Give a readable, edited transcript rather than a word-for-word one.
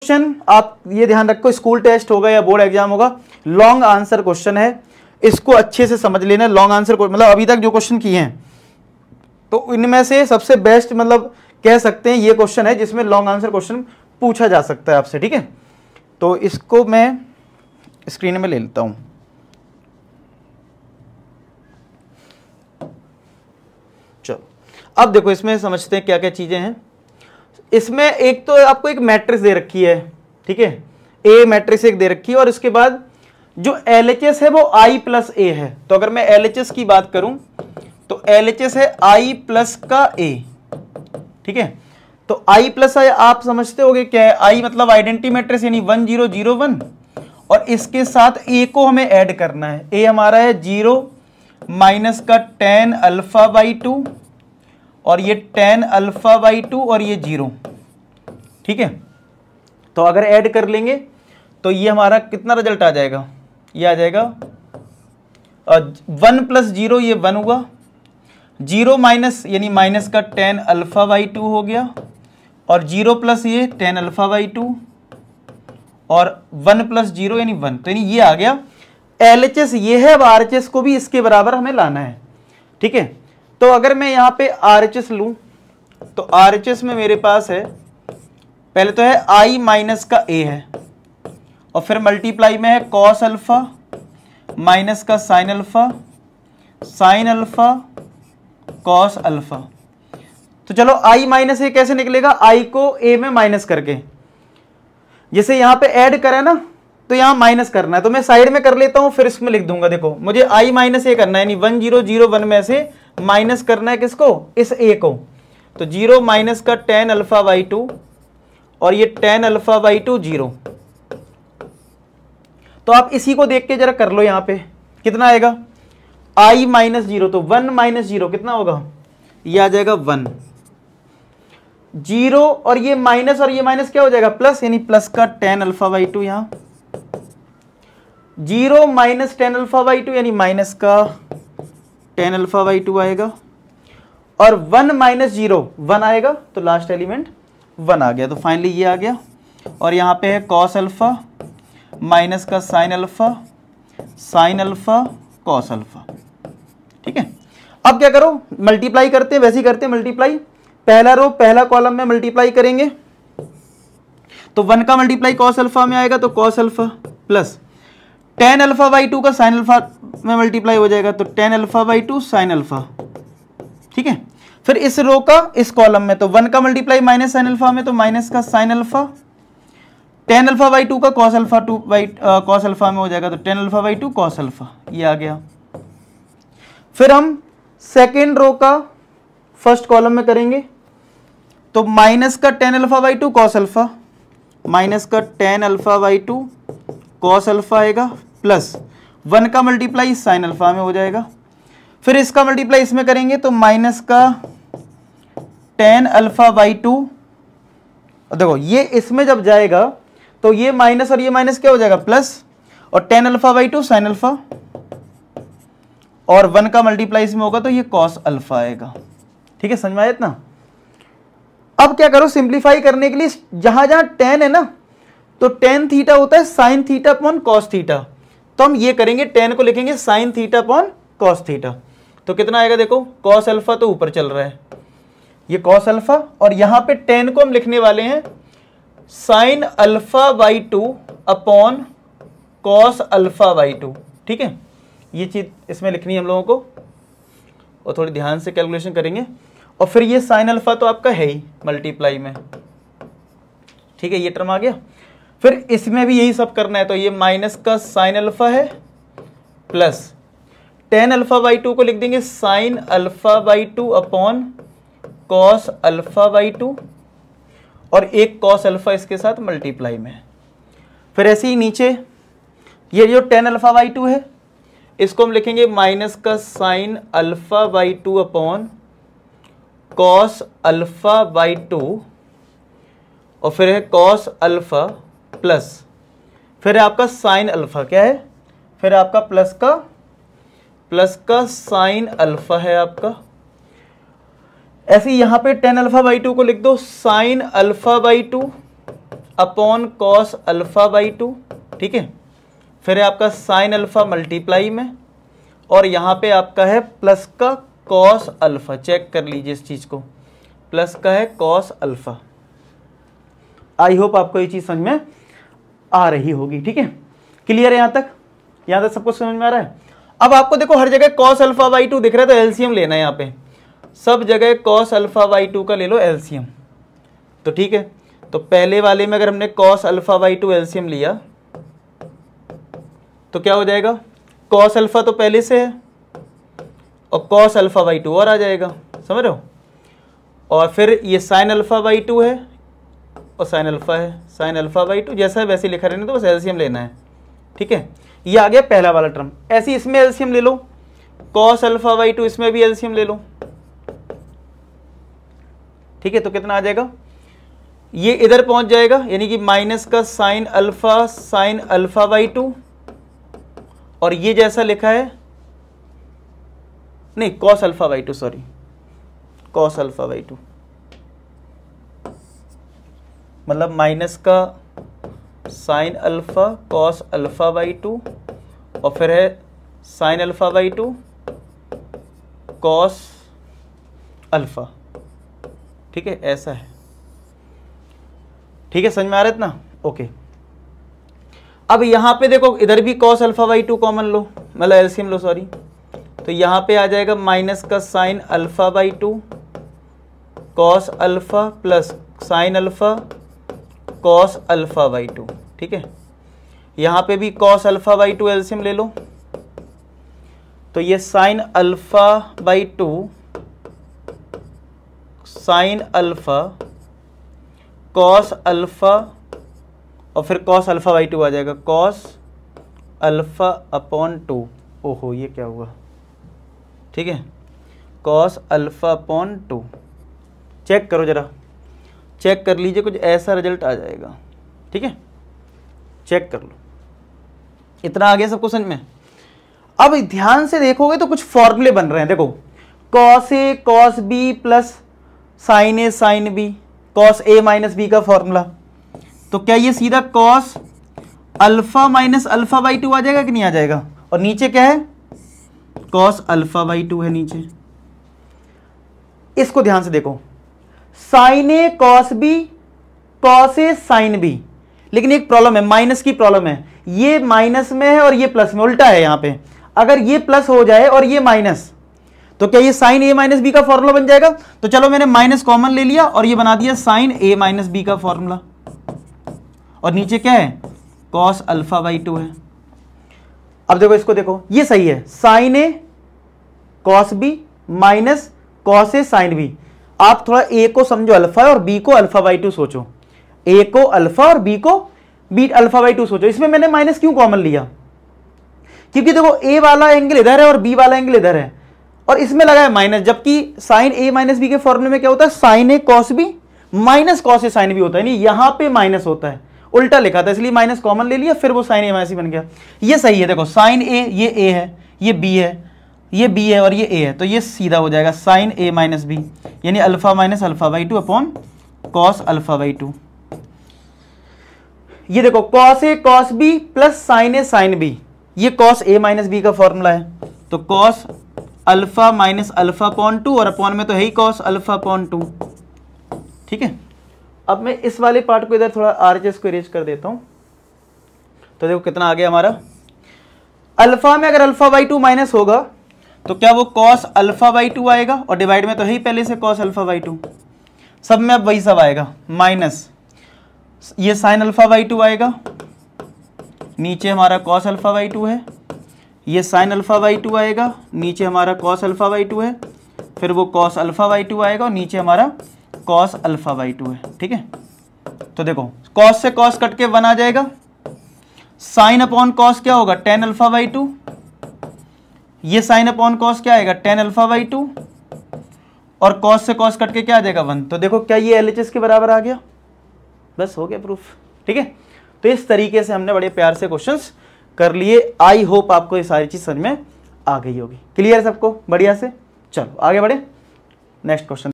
Question आप ये ध्यान रखो, स्कूल टेस्ट होगा या बोर्ड एग्जाम होगा, लॉन्ग आंसर क्वेश्चन है, इसको अच्छे से समझ लेना। लॉन्ग आंसर मतलब अभी तक जो क्वेश्चन किए हैं तो इनमें से सबसे बेस्ट मतलब कह सकते हैं ये क्वेश्चन है जिसमें लॉन्ग आंसर क्वेश्चन पूछा जा सकता है आपसे, ठीक है। तो इसको मैं स्क्रीन में ले लेता हूं। चलो अब देखो इसमें समझते हैं क्या क्या चीजें हैं। इसमें एक तो आपको एक मैट्रिक्स दे रखी है, ठीक है, ए मैट्रिक्स एक दे रखी है, और इसके बाद जो LHS है वो I प्लस ए है। तो अगर मैं LHS की बात करूं तो LHS है I प्लस का A, ठीक है। तो I प्लस I आप समझते होगे क्या है, I मतलब आइडेंटिटी मैट्रिक्स यानी 1 0 0 1, और इसके साथ A को हमें ऐड करना है। A हमारा है 0 माइनस का tan अल्फा बाई 2, और ये tan अल्फा बाई 2, और ये 0, ठीक है। तो अगर ऐड कर लेंगे तो ये हमारा कितना रिजल्ट आ जाएगा, ये आ जाएगा 1 प्लस 0, ये 1 हुआ, 0 माइनस यानी माइनस का tan अल्फा बाई 2 हो गया, और 0 प्लस ये tan अल्फा बाई 2, और 1 प्लस 0 यानी 1, तो यानी ये आ गया LHS ये है। अब RHS को भी इसके बराबर हमें लाना है, ठीक है। तो अगर मैं यहाँ पे RHS लूँ तो RHS में मेरे पास है, पहले तो है I माइनस का A है, और फिर मल्टीप्लाई में है कॉस अल्फा माइनस का साइन अल्फा कॉस अल्फा। तो चलो I माइनस ए कैसे निकलेगा, I को A में माइनस करके, जैसे यहाँ पे ऐड करा ना तो यहाँ माइनस करना है, तो मैं साइड में कर लेता हूँ फिर इसमें लिख दूंगा। देखो मुझे I माइनस ए करना है, यानी 1 0 0 1 में से माइनस करना है किसको, इस A को। तो 0 माइनस का tan अल्फा बाई 2, और ये tan अल्फा बाई 2 0। तो आप इसी को देख के जरा कर लो, यहाँ पे कितना आएगा I माइनस 0, तो 1 माइनस 0 कितना होगा, ये आ जाएगा 1 0, और ये माइनस क्या हो जाएगा प्लस, यानी प्लस का tan अल्फा बाई 2, यहाँ 0 माइनस tan अल्फा बाई 2 यानी माइनस का tan अल्फा बाई 2 आएगा, और 1 माइनस 0 1 आएगा, तो लास्ट एलिमेंट 1 आ गया। तो फाइनली ये आ गया, और यहाँ पे है कॉस अल्फा माइनस का साइन अल्फा कॉस अल्फा, ठीक है। अब क्या करो, मल्टीप्लाई करते हैं, वैसे ही करते हैं मल्टीप्लाई, पहला रो पहला कॉलम में मल्टीप्लाई करेंगे तो 1 का मल्टीप्लाई कॉस अल्फा में आएगा, तो cos alpha plus tan alpha by 2 का साइन अल्फा में मल्टीप्लाई हो जाएगा, तो tan alpha by 2 sine alpha, ठीक है। फिर इस रो का इस कॉलम में, तो 1 का मल्टीप्लाई माइनस साइन अल्फा में, तो माइनस का sine alpha, tan alpha by 2 का cos alpha 2 by cos alpha में हो जाएगा, तो tan alpha by 2 cos alpha, ये आ गया। फिर हम सेकेंड रो का फर्स्ट कॉलम में करेंगे, तो माइनस का tan alpha by 2 cos alpha, minus का tan alpha by 2 cos alpha आएगा, प्लस 1 का मल्टीप्लाई साइन अल्फा में हो जाएगा। फिर इसका मल्टीप्लाई इसमें करेंगे, तो माइनस का tan अल्फा बाई 2, देखो ये इसमें जब जाएगा तो ये माइनस और ये माइनस क्या हो जाएगा प्लस, और tan alpha by 2 sine alpha, और 1 का मल्टीप्लाई इसमें होगा तो ये कॉस अल्फा आएगा, ठीक है। समझ में आया इतना। अब क्या करो, सिंप्लीफाई करने के लिए जहां जहां tan है ना, तो tan थीटा होता है sine theta upon cos theta, तो हम ये करेंगे, tan को लिखेंगे sine theta upon cos theta. तो कितना आएगा, देखो कॉस अल्फा तो ऊपर चल रहा है, ये कॉस अल्फा, और यहां पे tan को हम लिखने वाले हैं sine alpha by 2 upon cos alpha by 2, ठीक है। ये चीज इसमें लिखनी है हम लोगों को, और थोड़ी ध्यान से कैलकुलेशन करेंगे। और फिर ये साइन अल्फा तो आपका है ही मल्टीप्लाई में, ठीक है, ये टर्म आ गया। फिर इसमें भी यही सब करना है, तो ये माइनस का साइन अल्फा है, प्लस tan अल्फा बाई 2 को लिख देंगे sine alpha by 2 upon cos alpha by 2, और एक कॉस अल्फा इसके साथ मल्टीप्लाई में। फिर ऐसे ही नीचे ये जो tan अल्फा बाई 2 है, इसको हम लिखेंगे माइनस का sine alpha by 2 upon cos alpha by 2, और फिर है कॉस अल्फा प्लस, फिर है आपका साइन अल्फा, क्या है, फिर आपका प्लस का साइन अल्फा है आपका। ऐसे ही यहां पे tan अल्फा बाई 2 को लिख दो sine alpha by 2 upon cos alpha by 2, ठीक है। फिर है आपका साइन अल्फा मल्टीप्लाई में, और यहाँ पे आपका है प्लस का कॉस अल्फा। चेक कर लीजिए इस चीज को, प्लस का है कॉस अल्फा। आई होप आपको ये चीज समझ में आ रही होगी, ठीक है। क्लियर है यहाँ तक? यहाँ तक सबको समझ में आ रहा है? अब आपको देखो हर जगह कॉस अल्फा बाई 2 दिख रहा है, तो एलसीएम लेना है। यहाँ पे सब जगह कॉस अल्फा बाई 2 का ले लो एलसीएम, तो ठीक है। तो पहले वाले में अगर हमने कॉस अल्फा बाई 2 एलसीएम लिया तो क्या हो जाएगा, कॉस अल्फा तो पहले से है और कॉस अल्फा बाई 2 और आ जाएगा, समझ रहे हो। और फिर ये साइन अल्फा बाई 2 है और साइन अल्फा है, साइन अल्फा बाई 2 जैसा है वैसे लिखा रहना, तो बस एलसीएम लेना है, ठीक है। ये आ गया पहला वाला टर्म। ऐसे इसमें एलसीएम ले लो, कॉस अल्फा बाई 2 इसमें भी एलसीएम ले लो, ठीक है। तो कितना आ जाएगा, ये इधर पहुंच जाएगा, यानी कि माइनस का साइन अल्फा बाई 2, और ये जैसा लिखा है, नहीं cos alpha by 2, sorry cos alpha by 2, मतलब माइनस का sine alpha cos alpha by 2, और फिर है sine alpha by 2 cos alpha, ठीक है। ऐसा है, ठीक है, समझ में आ रहा है इतना? ओके। अब यहां पे देखो इधर भी कॉस अल्फा बाई 2 कॉमन लो, मतलब एलसीएम लो, सॉरी। तो यहां पे आ जाएगा माइनस का sine alpha by 2 cos alpha plus sine alpha cos alpha by 2, ठीक है। यहां पे भी कॉस अल्फा बाई 2 एलसीएम ले लो, तो ये sine alpha by 2 sine alpha cos alpha, और फिर कॉस अल्फा बाई 2 आ जाएगा, कॉस अल्फा अपॉन 2। ओहो ये क्या हुआ, ठीक है, कॉस अल्फा अपॉन 2। चेक करो जरा, चेक कर लीजिए, कुछ ऐसा रिजल्ट आ जाएगा, ठीक है। चेक कर लो, इतना आ गया सबको समझ में। अब ध्यान से देखोगे तो कुछ फॉर्मूले बन रहे हैं, देखो cos A cos B plus sign A sine B, cos A minus B का फॉर्मूला। तो क्या ये सीधा cos alpha minus alpha by 2 आ जाएगा कि नहीं आ जाएगा? और नीचे क्या है, कॉस अल्फा बाई 2 है नीचे। इसको ध्यान से देखो, sign A cos B cos A sine B, लेकिन एक प्रॉब्लम है, माइनस की प्रॉब्लम है। ये माइनस में है और ये प्लस में, उल्टा है। यहां पे अगर ये प्लस हो जाए और ये माइनस, तो क्या ये साइन ए माइनस बी का फॉर्मूला बन जाएगा? तो चलो मैंने माइनस कॉमन ले लिया और ये बना दिया साइन ए माइनस बी का फॉर्मूला, और नीचे क्या है, कॉस अल्फा बाई 2 है। अब देखो इसको देखो, ये सही है, sign A cos B minus cos A sine B. आप थोड़ा ए को समझो अल्फा और बी को अल्फा बाई 2 सोचो, ए को अल्फा और बी को बी अल्फा बाई 2 सोचो। इसमें मैंने माइनस क्यों कॉमन लिया? क्योंकि देखो ए वाला एंगल इधर है और बी वाला एंगल इधर है, और इसमें लगा है माइनस, जबकि साइन ए माइनस बी के फॉर्मूले में क्या होता है, sign A cos B minus cos A sine B होता है, नहीं यहां पे माइनस होता है, उल्टा लिखा था, इसलिए माइनस कॉमन ले लिया, फिर वो साइन ए माइनस बन गया। ये सही है, देखो साइन ए, ये ए है, ये बी है, ये बी है और ये ए है, तो ये सीधा हो जाएगा साइन ए माइनस बी, यानी alpha minus alpha by 2 upon cos alpha by 2। ये देखो cos A cos B plus sign A sine B, ये कॉस ए माइनस बी का फॉर्मूला है, तो cos alpha minus alpha upon 2, और अपॉन में तो है ही कॉस अल्फा अपॉन 2, ठीक है। अब मैं इस वाले पार्ट को इधर थोड़ा आरएचएस को इरेज कर देता हूं, तो देखो कितना आ गया हमारा। अल्फा में अगर अल्फा बाई 2 माइनस होगा तो क्या वो कॉस अल्फा बाई 2 आएगा, और डिवाइड में तो है ही पहले से कॉस अल्फा बाई 2, सब में अब वही सब आएगा, माइनस ये साइन अल्फा बाई 2 आएगा, नीचे हमारा कॉस अल्फा बाई 2 है, ये साइन अल्फा बाई 2 आएगा, नीचे हमारा कॉस अल्फा बाई 2 है, फिर वो कॉस अल्फा बाई 2 आएगा और नीचे हमारा कॉस अल्फा बाई 2 है, ठीक है। तो देखो कॉस से कॉस कट के 1 आ जाएगा, साइन अपॉन कॉस क्या होगा, टेन अल्फा बाई 2, ये साइन अपॉन कॉस क्या आएगा, टेन अल्फा बाई 2, और कॉस से कॉस कट के क्या आ जाएगा 1। तो देखो क्या ये एलएचएस के बराबर आ गया, बस हो गया प्रूफ, ठीक है। तो इस तरीके से हमने बड़े प्यार से क्वेश्चंस कर लिए। आई होप आपको ये सारी चीज समझ में आ गई होगी। क्लियर सबको बढ़िया से? चलो आगे बढ़े, नेक्स्ट क्वेश्चन।